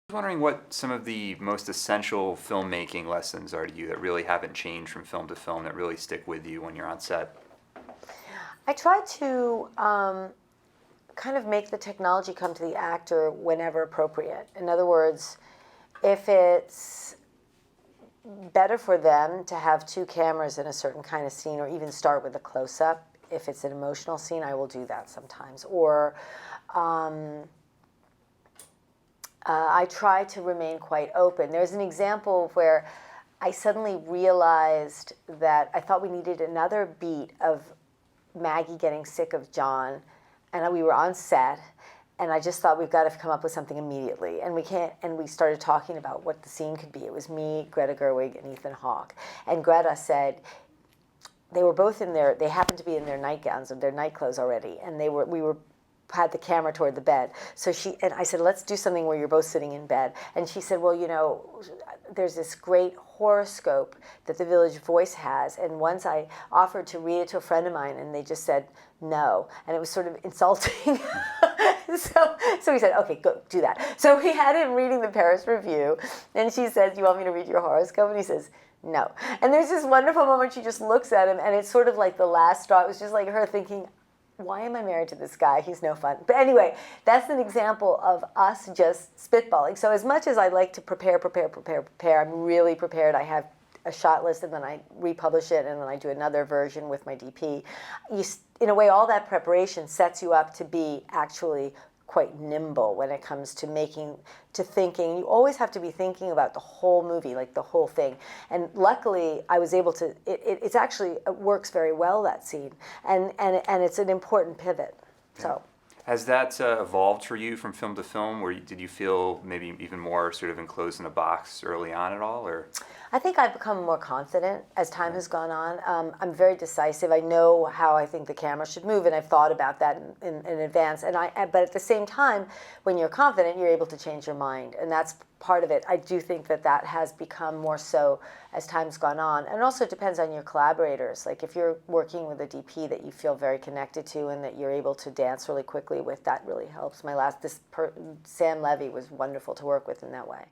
I was wondering what some of the most essential filmmaking lessons are to you that really haven't changed from film to film, that really stick with you when you're on set. I try to kind of make the technology come to the actor whenever appropriate. In other words, if it's better for them to have two cameras in a certain kind of scene, or even start with a close-up, if it's an emotional scene, I will do that sometimes. Or I try to remain quite open. There's an example where I suddenly realized that I thought we needed another beat of Maggie getting sick of John, and we were on set, and I just thought we've got to come up with something immediately, and we can't. And we started talking about what the scene could be. It was me, Greta Gerwig, and Ethan Hawke. And Greta said they were both in their. They happened to be in their nightgowns or their night clothes already, and we had the camera toward the bed. So I said, let's do something where you're both sitting in bed. And she said, well, you know, there's this great horoscope that the Village Voice has, and once I offered to read it to a friend of mine, and they just said no, and it was sort of insulting. So we said, okay, go do that. So we had him reading the Paris Review, and she says, do you want me to read your horoscope? And he says, no. And there's this wonderful moment, she just looks at him, and it's sort of like the last straw. It was just like her thinking, why am I married to this guy? He's no fun. But anyway, that's an example of us just spitballing. So as much as I like to prepare, I'm really prepared. I have a shot list, and then I republish it, and then I do another version with my DP. In a way, all that preparation sets you up to be actually quite nimble when it comes to thinking. You always have to be thinking about the whole movie, like the whole thing. And luckily, I was able to. It's actually it works very well, that scene, and it's an important pivot. So. Has that evolved for you from film to film? Did you feel maybe even more sort of enclosed in a box early on at all, or? I think I've become more confident as time has gone on. I'm very decisive. I know how I think the camera should move, and I've thought about that in advance. But at the same time, when you're confident, you're able to change your mind, and that's part of it. I do think that has become more so as time's gone on. And it also depends on your collaborators. Like if you're working with a DP that you feel very connected to and that you're able to dance really quickly with, that really helps. Sam Levy was wonderful to work with in that way.